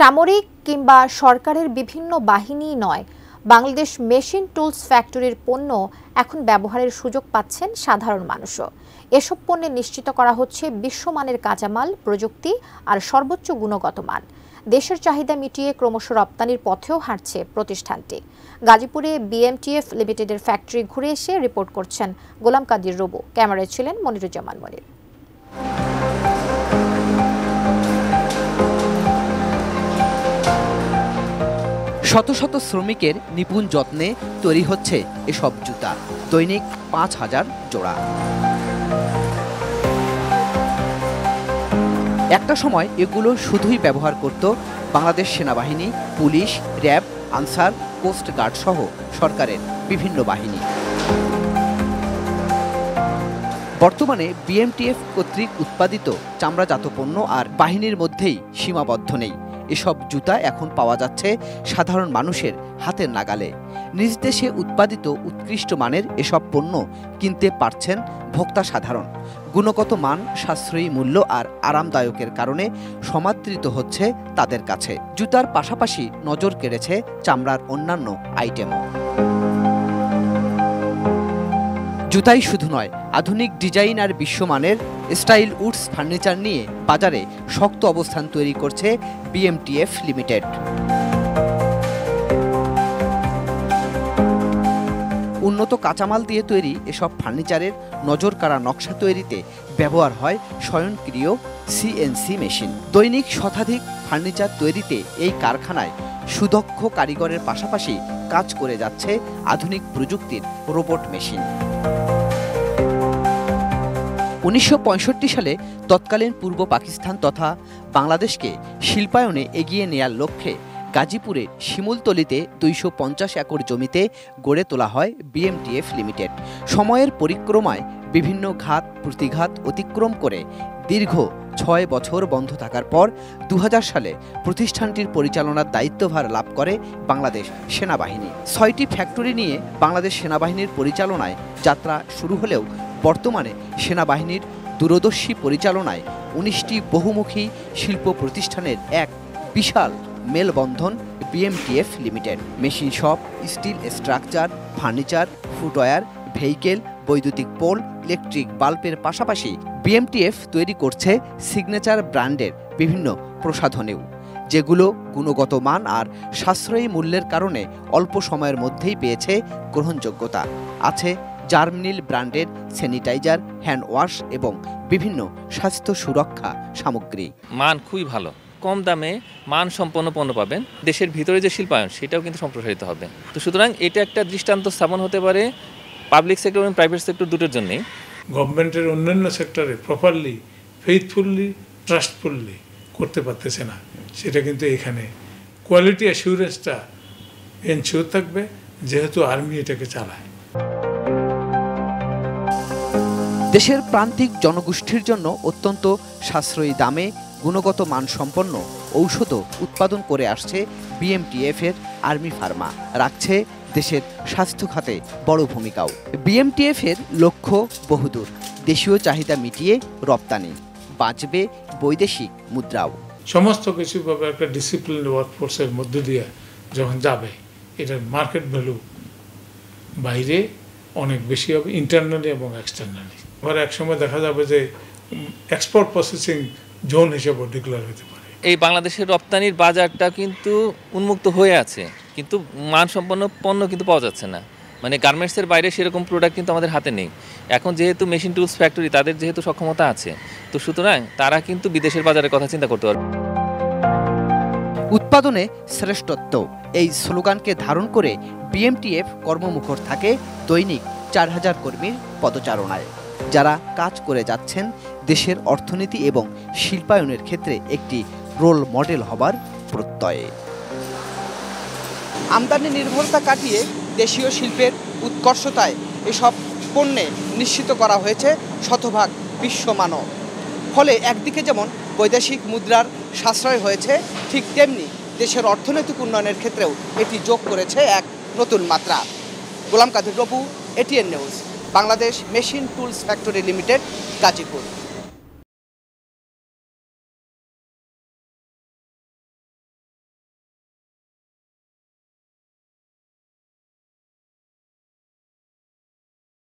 সামরিক কিংবা সরকারের বিভিন্ন বাহিনী নয়, বাংলাদেশ মেশিন টুলস ফ্যাক্টরির পণ্য এখন ব্যবহারের সুযোগ পাচ্ছেন সাধারণ মানুষও। এসব পণ্যে নিশ্চিত করা হচ্ছে বিশ্বমানের কাঁচামাল, প্রযুক্তি আর সর্বোচ্চ গুণগত মান। দেশের চাহিদা মিটিয়ে ক্রমশ রপ্তানির পথেও হাঁটছে প্রতিষ্ঠানটি। গাজীপুরে বিএমটিএফ লিমিটেডের ফ্যাক্টরি ঘুরে এসে রিপোর্ট করছেন গোলাম কাদির রবু। ক্যামেরায় ছিলেন মনিরুজ্জামান মনির। শত শত শ্রমিকের নিপুণ যত্নে তৈরি হচ্ছে এসব জুতা, দৈনিক ৫,০০০ জোড়া। একটা সময় এগুলো শুধুই ব্যবহার করত বাংলাদেশ সেনাবাহিনী, police, RAB, Ansar, coast guard সহ সরকারের বিভিন্ন বাহিনী। বর্তমানে বিএমটিএফ কর্তৃক উৎপাদিত চামড়াজাত পণ্য আর বাহিনীর মধ্যেই সীমাবদ্ধ নেই। এসব জুতা এখন পাওয়া যাচ্ছে সাধারণ মানুষের হাতের নাগালে। নিজ দেশে উৎপাদিত উৎকৃষ্ট মানের এসব পণ্য কিনতে পারছেন ভোক্তা সাধারণ। গুণগত মান, সাশ্রয়ী মূল্য আর আরামদায়কের কারণে সমাদৃত হচ্ছে তাদের কাছে। জুতার পাশাপাশি নজর কেড়েছে চামড়ার অন্যান্য আইটেমও। জুতাই শুধু নয়, আধুনিক ডিজাইন আর বিশ্বমানের স্টাইল উডস ফার্নিচার নিয়ে বাজারে শক্ত অবস্থান তৈরি করছে বিএমটিএফ লিমিটেড। উন্নত কাঁচামাল দিয়ে তৈরি এসব ফার্নিচারের নজরকাড়া নকশা তৈরিতে ব্যবহার হয় স্বয়ংক্রিয় সিএনসি মেশিন। দৈনিক শতাধিক ফার্নিচার তৈরিতে এই কারখানায় সুদক্ষ কারিগরের পাশাপাশি কাজ করে যাচ্ছে আধুনিক প্রযুক্তির রোবট মেশিন। ১৯৬৫ সালে তৎকালীন পূর্ব পাকিস্তান তথা বাংলাদেশকে শিল্পায়নে এগিয়ে নেয়ার লক্ষ্যে গাজীপুরের শিমুলতলিতে ২৫০ একর জমিতে গড়ে তোলা হয় বিএমটিএফ লিমিটেড। সময়ের পরিক্রমায় বিভিন্ন ঘাত প্রতিঘাত অতিক্রম করে দীর্ঘ ৬ বছর বন্ধ থাকার পর ২০০০ সালে প্রতিষ্ঠানটির পরিচালনার দায়িত্বভার লাভ করে বাংলাদেশ সেনাবাহিনী। ৬টি ফ্যাক্টরি নিয়ে বাংলাদেশ সেনাবাহিনীর পরিচালনায় যাত্রা শুরু হলেও বর্তমানে সেনাবাহিনীর দূরদর্শী পরিচালনায় ১৯টি বহুমুখী শিল্প প্রতিষ্ঠানের এক বিশাল মেলবন্ধন BMTF limited. Machine shop, still structure, furniture, footwear, vehicle, বৈদ্যুতিক পোল, ইলেকট্রিক বাল্বের পাশাপাশি বিএমটিএফ তৈরি করছে সিগনেচার ব্র্যান্ডের বিভিন্ন প্রসাধনীও, যেগুলো গুণগত মান আর সাশ্রয়ী মূল্যের কারণে অল্প সময়ের মধ্যেই পেয়েছে গ্রহণযোগ্যতা। আছে জার্মিনিল ব্র্যান্ডের স্যানিটাইজার, হ্যান্ড ওয়াশ এবং বিভিন্ন স্বাস্থ্য সুরক্ষা সামগ্রী। মান খুবই ভালো, কম দামে মানসম্পন্ন পণ্য পাবেন। দেশের ভিতরে যে শিল্পায়ন সেটাও কিন্তু সম্প্রসারিত হবে। তো সুতরাং এটা একটা দৃষ্টান্ত স্থাপন হতে পারে পাবলিক সেক্টর এবং প্রাইভেট সেক্টর দুটোর জন্যই। গভর্নমেন্টের অন্যান্য সেক্টরে প্রপারলি, ফেইথফুললি, ট্রাস্টফুললি করতে পারতেছে না, সেটা কিন্তু এখানে কোয়ালিটি অ্যাসিউরেন্সটা এনশিওর থাকবে, যেহেতু আর্মি এটাকে চালায়। দেশের প্রান্তিক জনগোষ্ঠীর জন্য অত্যন্ত সাশ্রয়ী দামে গুণগত মানসম্পন্ন ঔষধও উৎপাদন করে আসছে বিএমটিএফ এর আর্মি ফার্মা, রাখছে দেশের স্বাস্থ্য খাতে বড় ভূমিকাও। বিএমটিএফ এর লক্ষ্য বহুদূর, দেশীয় চাহিদা মিটিয়ে রপ্তানি, বাঁচবে বৈদেশিক মুদ্রাও। সমস্ত কিছু ভাবে একটা ডিসিপ্লিন ওয়ার্কফোর্সের মধ্য দিয়ে যখন যাবে, এটার মার্কেট ভ্যালু বাইরে অনেক বেশি হবে, ইন্টারনালি এবং এক্সটার্নালি। আবার একসময় দেখা যাবে যে এক্সপোর্ট প্রসেসিং জোন হিসেবে ডিক্লেয়ার হতে পারে। এই বাংলাদেশের রপ্তানির বাজারটা কিন্তু উন্মুক্ত হয়ে আছে, কিন্তু মানসম্পন্ন পণ্য কিন্তু পাওয়া যাচ্ছে না। মানে গার্মেন্টসের বাইরে সেরকম প্রোডাক্ট কিন্তু আমাদের হাতে নেই। এখন যেহেতু মেশিন টুলস ফ্যাক্টরি, তাদের যেহেতু সক্ষমতা আছে, তো সুতরাং তারা কিন্তু বিদেশের বাজারের কথা চিন্তা করতে পারবে। উৎপাদনে শ্রেষ্ঠত্ব, এই স্লোগানকে ধারণ করে বিএমটিএফ কর্মমুখর থাকে দৈনিক ৪,০০০ কর্মীর পদচারণায়, যারা কাজ করে যাচ্ছেন দেশের অর্থনীতি এবং শিল্পায়নের ক্ষেত্রে একটি রোল মডেল হবার প্রত্যয়ে। আমদানি নির্ভরতা কাটিয়ে দেশীয় শিল্পের উৎকর্ষতায় এসব পণ্যে নিশ্চিত করা হয়েছে শতভাগ বিশ্বমানও। ফলে একদিকে যেমন বৈদেশিক মুদ্রার সাশ্রয় হয়েছে, ঠিক তেমনি দেশের অর্থনৈতিক উন্নয়নের ক্ষেত্রেও এটি যোগ করেছে এক নতুন মাত্রা। Golam Kadir Robu, ATN news, Bangladesh machine tools factory limited, Gazipur.